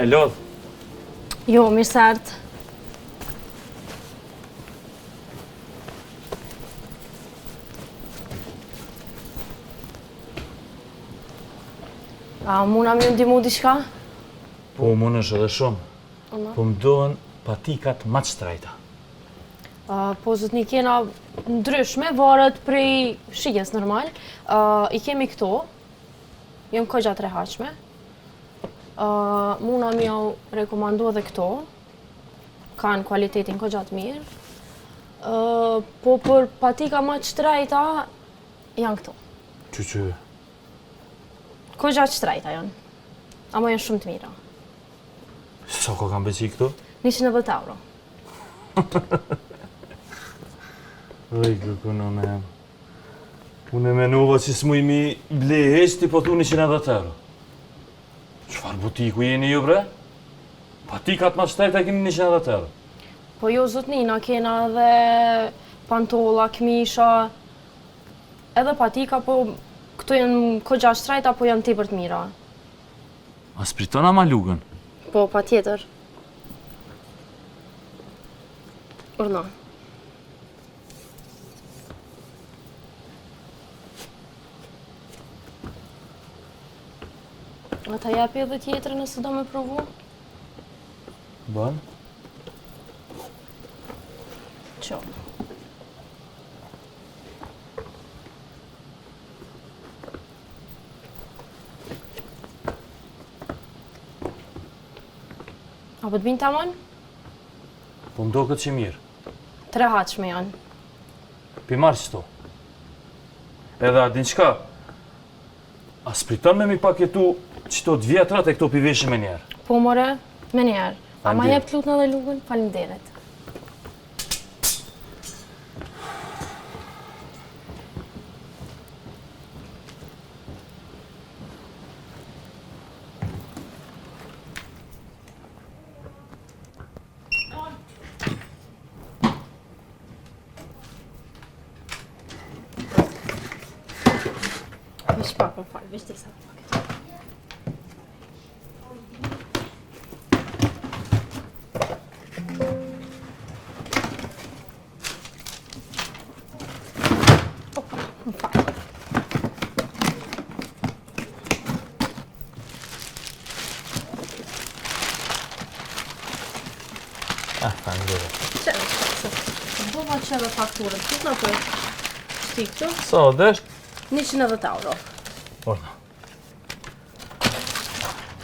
E lodh? Jo, mirë sart. A muna më ndihmu diçka? Po, munësh edhe shumë. Po më dohen patikat ma të shtrejta. Po zotni kena ndryshme, varet prej shijes normal. I kemi këto, jam kogja të rehatshme. Muna më jau rekomandu edhe këto, kanë kualitetin kogja të mirë. Po për patika ma të shtrejta, janë këto. Që? Kogja të shtrejta janë, ama janë shumë të mira. Sa ko kam beci këto? 190 euro. Oj, kërkuna me jam. Unë e menova që s'muj mi ble heshti, po tu 190 euro. Qfar butiku jeni ju, bre? Patikat ma shtrejta keni 190 euro. Po jo, zotnina, kena edhe pantolla, këmisha, edhe patika, po këto janë kogja shtrejta, po janë tepër të mira. A spritona ma lugën? Po, pa tjetër. Urna. A ta japi edhe tjetër nëse do me provu? Ban? Qo. A po të binë tamon? Po mdo këtë që mirë. Të rehatshme janë. Pi marrë qëto. Edhe a din qka? A spriton me mi paketu qëto të vjetrat e këto piveshë me njerë? Po more, me njerë. A ma Faleminderit. jep të lutën dhe lugën? Faleminderit. Vish pak, më falë, vish të sa paket. Opa, më falë. Faleminderit. Qene shpasë. Bova që edhe fakturën, këtë në për shti këtu, Sa desh? 190 euro. Orna.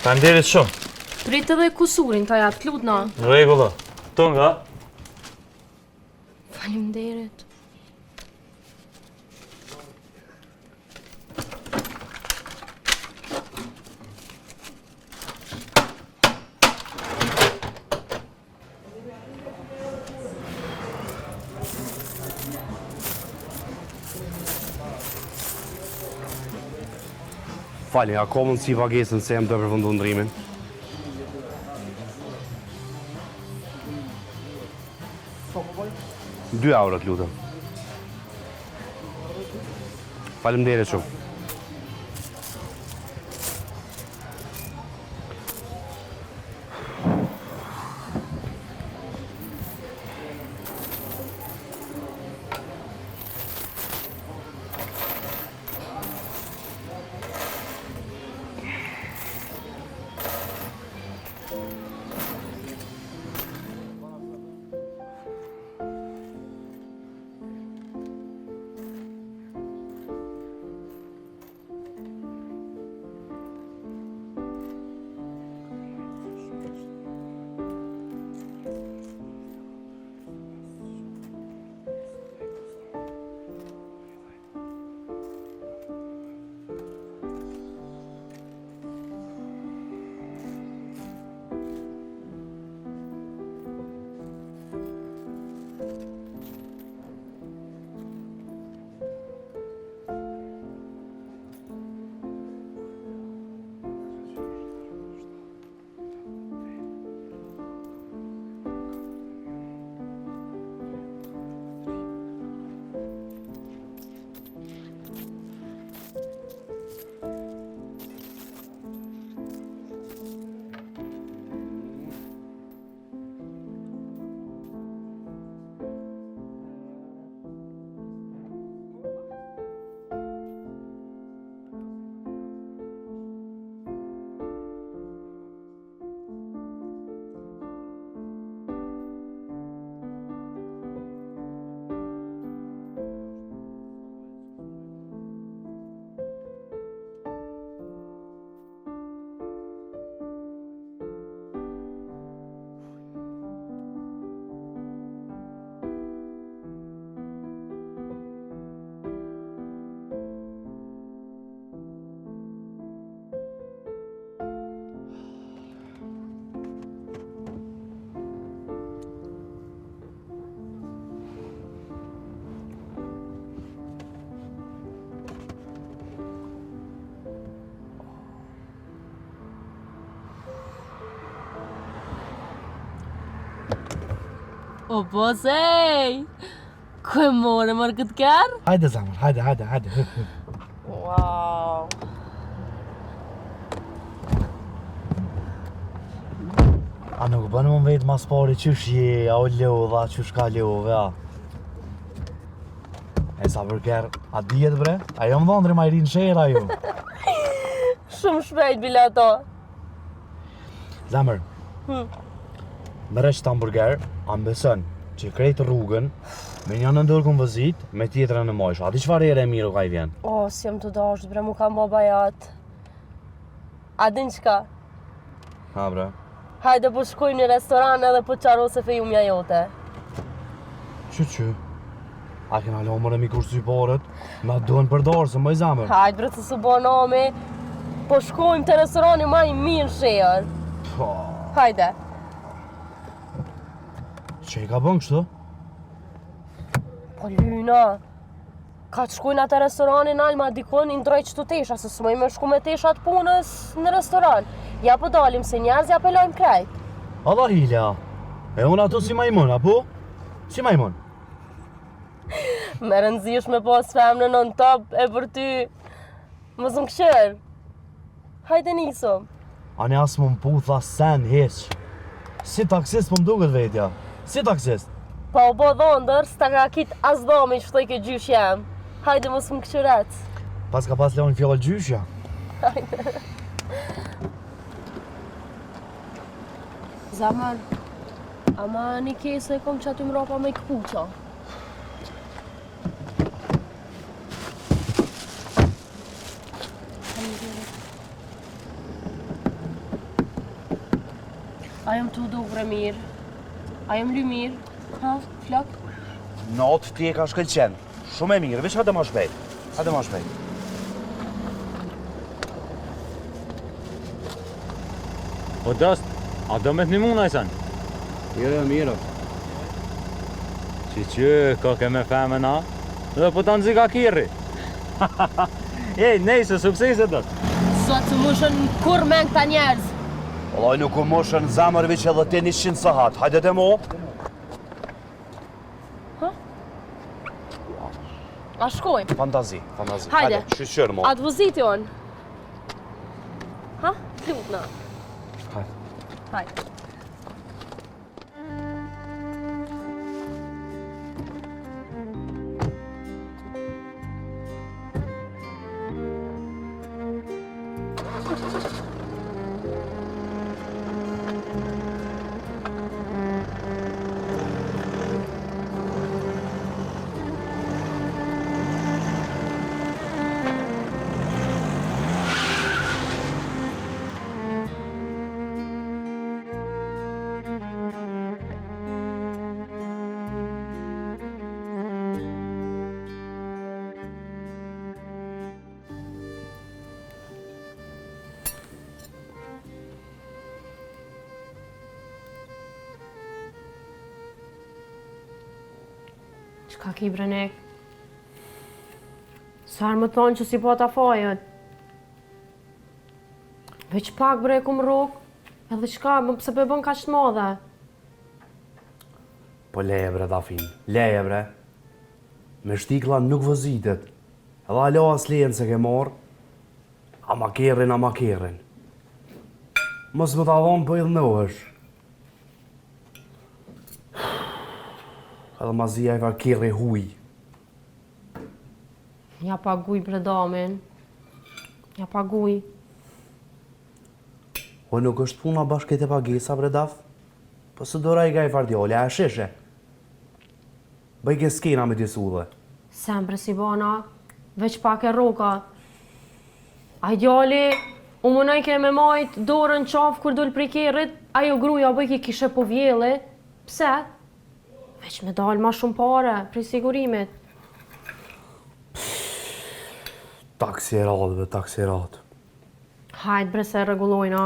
Faleminderit shumë. Prit edhe kusurin të jap të lutna. Rregulla. To nga? Faleminderit. Falni, a ka mundësi pagesën se jam të përfundu ndrimin? Po, 2 euro të lutëm. Faleminderit shumë. O posej! Ku e more mërë këtë kërë? Hajde zamër, hajde, hyp. Wow! A nuk bënë më vetë mas pari qysh je, a o lodha, qysh ka lodhe, a? E sa burger, a dijet bre? A jo më dhondri ma i rinë shera ju? Shumë shpejt bila to. Zamër, mërë që ta hamburger, a mbesën që krejtë rrugën, me një në ndërë këmë vëzit, me tjetërën në mojsh. A di qëfar ere e miru ka i vjen? O, si jem të dashtë, bre, mu kam baba jatë. A din qka? Ha bre? Hajde po shkoj një restoran edhe po qaro se fejumja jote. Që? A kena lo mërë mi kur syparët, na duen për dorë, se mëj zamër. Hajde bre, se su bo nami. Po shkojmë të restorani ma i mirë shejër. Hajde. Që i ka bën kështu? Po lyna. Ka të shkojnë atë restorani në alma dikon i ndroj qëtu tesha, se s'moj me shku me teshat punës në restoran. Ja po dalim se njerëz ja pelojmë krejt. Allah hilja, e unë ato si majmun, apo? Si majmun? Me rëndësish me pas femnë në top e për ty. Mos më këshër. Hajde nisëm. Ani as më putha sen heq. Si taksist po më duket vetja. Si taksist? Pa u bo dhondër, s'ta ka kit as dhomi që shtoj ke gjysh jem. Hajde mos më këshëret. Pas ka pas leon fjallë gjyshja. Zamër, ama një kese kom që aty mrapa me këpuqa. A jam të dukre mirë? A jam ly mirë? Ha, flok? Natë ti e ka shkëlqen. Shumë e mirë, veç hajde ma shpejt. Hajde ma shpejt. O dost, a do me të një muna i sanë? Jo, mirë. Që, ka ke me feme na? Dhe po të nëzika kirri. Ej, nejse, suksese do të. Sot të mushën kur men këta njerëz. Olaj nuk u moshën zamër veç edhe ti 100 sahat. Hajde të mo. A shkojmë? Fantazi. Hajde. Shqyqër mo. A të vëziti on? Ha? Lut na. Hajde. Hajde. Qka ki brenek? Sarë më thonë që si po ta fajët? Veç pak bre kum rrug, edhe qka, pse për bën ka qëtë madhe? Po leje bre Dafin, leje bre. Me shtikla nuk vëzitet. Edhe alo as lejen se ke marrë. Ama kerrin. Mos më ta dhonë po idhnohesh. Edhe mazia i var kerri huj. Ja paguj bre damin. Ja paguj. O nuk është puna bashkët e pagesa bre Daf? Po së dora i ga i vardjole, a shishe? Bëj ke skena me disudhe. Sem bre si bana, veç pak e roka. A djali, u mënoj ke me majt dorën qaf kur dul prej kerrit, ajo gruja bëj ki kishe po vjeli. Pse? Veç me dal ma shumë pare, prej sigurimit. Taksi e radhë, be, taksi e radhë. Hajt bre se rregullojna.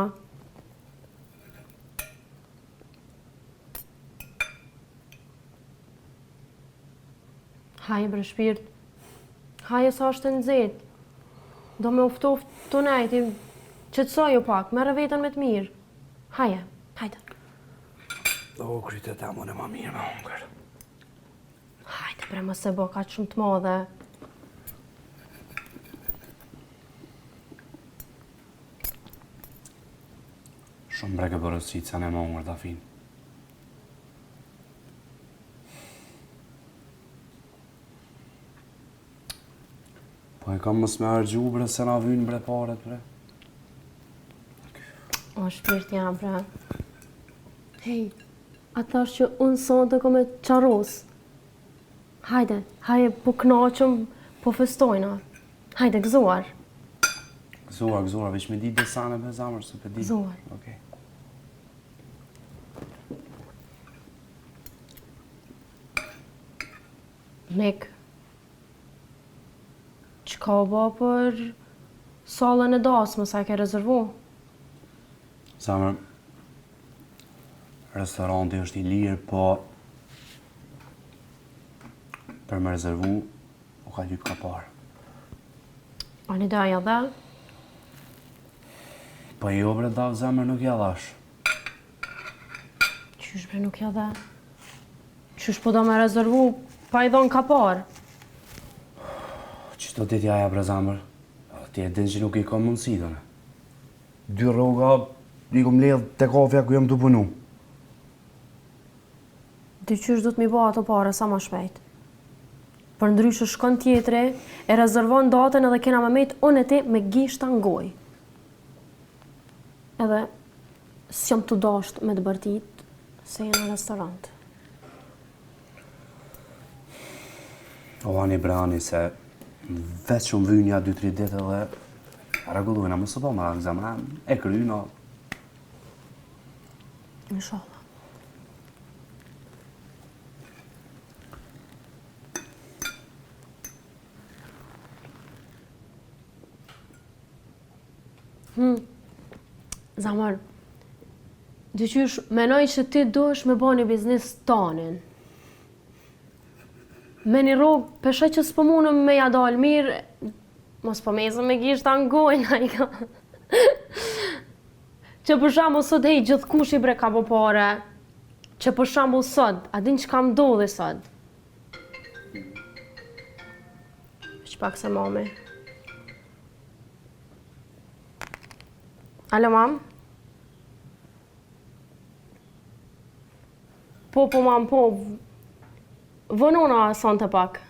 Haje bre shpirt. Haje sa është në nxehtë. Do me uftoft të nejti. Qëtësoju pak, merre veten me të mirë. Haje, hajde. O, krytet e mune ma mirë me hongër. Hajde bre, mos e bo kaq shumë të madhe. Shumë bre ke bërësit sa ne me hongër ta finë. Po e kam mës me argju bre se na vynë bre paret bre. O, shpirt jam, bre. Hej, a thash që unë sonte ko me qaros. Hajde, po knaqëm, po festojna. Hajde, gëzuar. Gëzuar, veç me di desane be zamër, se pe di. Gëzuar. Okej. Mek, qka o ba për salën e dasmë sa ke rezervu? Zamër, restoranti është i lirë, po për me rezervu, u ka lyp ka parë. A një daja dhe? Po jo bre dav zamër nuk ja dhash. Qysh bre nuk ja dhe? Qysh po do me rezervu, pa i dhonë ka parë? Qështë do t'jetja ja bre zamër? Ti e din që nuk i ka mundësi dhëne. 2 rroga, i kom ledh të kafja ku jam të punu. Ti qysh do t'mi ba ato pare sa ma shpejt? Për ndryshë shkon tjetëri, e rezervon datën edhe kena me mejtë unë e ti me gishta ngoj. Edhe s'jam të dasht me të bërtit se jenë në restorant. O ani brani se veç shumë vynja 2-3 ditë edhe regulluina më së po më zamëra e kryna. Inshallah. Zamar, dyqysh menoj që ti duhesh me bo një biznis tonin. Me një rrugë, peshe që s'po munëm me ja dalë mirë, mos po mezëm me gisht angojnë, a i ka. Që për shambull sot, hej, gjithë kush i bre ka po pare. Që për shambull sot, a din që kam ndodhi sot. Që pak se mami. Alo, mam? Po, mam, po. Vënona son të pak.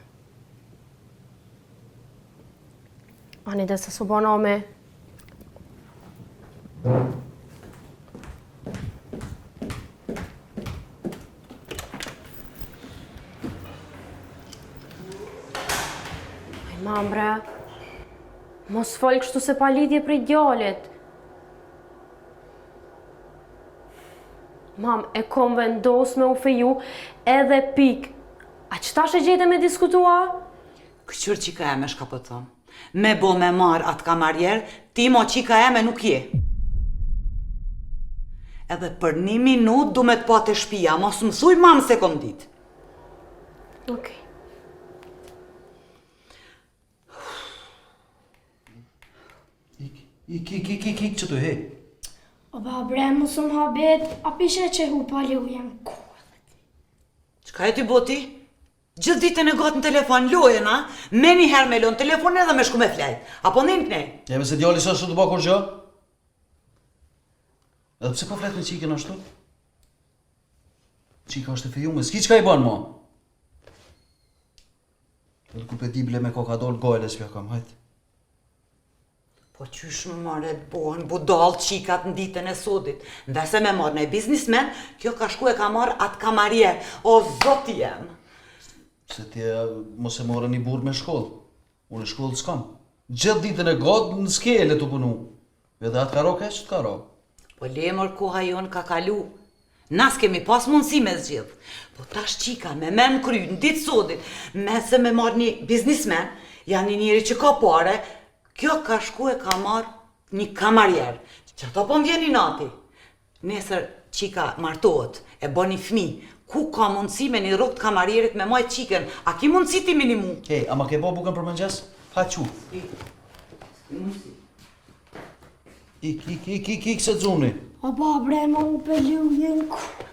Ani dhe se su baname. Aj, mam, bre. Mos fol kështu se pa lidhje prej djalit. Mam, e kom vendos me u feju edhe pik. A qëta shë gjete me diskutua? Këqër qika e me shka për thëmë. Me bo me marë atë kamarjer, ti mo qika e me nuk je. Edhe për 1 minut du me të po të shpia, mos mësuj mamë se kom dit. Okej. Ik, që të hej. O ba bre, mësum habet, a pishe që hu pali u janë kohë. Qka e ty boti? Gjithë ditën e gotë në telefon, lojën, a? Me një herë me lojën telefon edhe me shku me flej. Apo njën këne? Jemi se djali së të bëkur gjë? Edhe pse po flet me qikën ashtu? Qika është e fejume, s'ki qka i banë mo? Edhe ku pe di ble me kokadol gojle s'pja kam, hajtë. Po qysh më marrë të bohen budal qikat në ditën e sodit. Ndese me marrë në biznismen, kjo ka shku e ka marrë atë kamarje. O, zoti jem. Se ti mos e morë një burë me shkollë. Unë e shkollë s'kam. Gjithë ditën e godë në skele të punu. Edhe atë karo keq të karo. Po lemër koha jonë ka kalu. Nas kemi pas mundësi me zgjidh. Po tash qika me men kry në ditë sodit, me se me marrë një biznismen, janë një njëri që ka pare, kjo ka shku e ka marrë një kamarjer, që ato po më vjen një nati. Nesër qika martohet, e bo një fmi, ku ka mundësi me një rrugë të kamarjerit me majtë qiken, a ki mundësi ti minimu? Hej, ama ke bo bukën për mëngjes? Ha qu. Ik, se dzuni. O ba bre, ma u peli u janë kohë.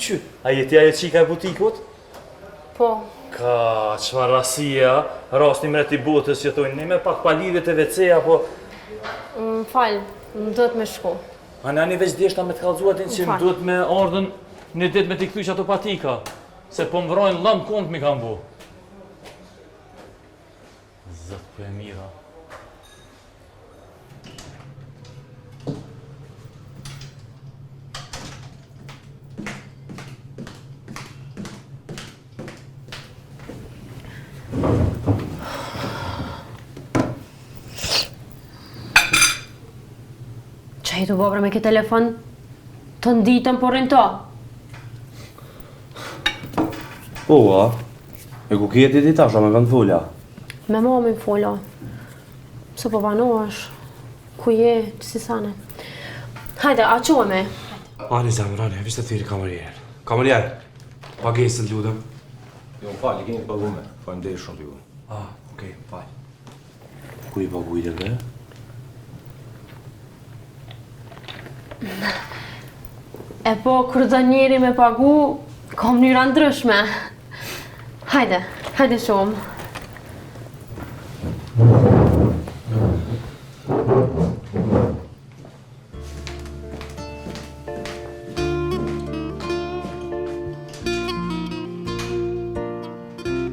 Që? A jeti ajo qika e butikut? Po, Ka, qëfar rasia, rasti mret i botës që tojnë, ne me pak palidhet e WC-a, po... më falë, më dhëtë me shku. A në një veç djeshta me të kalzuatin që më duhet me ardhen një dit me t'i kthy që ato patika, se po më vrojnë lëm kont mi kam bu. Zët për e mira. Që i të bobra me këtë telefon të nditën por rinë to? Po, a? E ku kjeti ti tasha me kanë folja? Me mami fola. Se po vanohesh. Ku je, si sane. Hajde, a queme. Ani zemër, ani, vishtë të thiri kamarjerë. Kamarjerë, pagesën ludëm. Jo, më falë, i keni të pagume. Faleminderit shumë ju. Ah, okej, falë. Ku i pagujtë dhe? E po, kërë do njeri me pagu, ka mënyra ndryshme. Hajde, hajde shumë.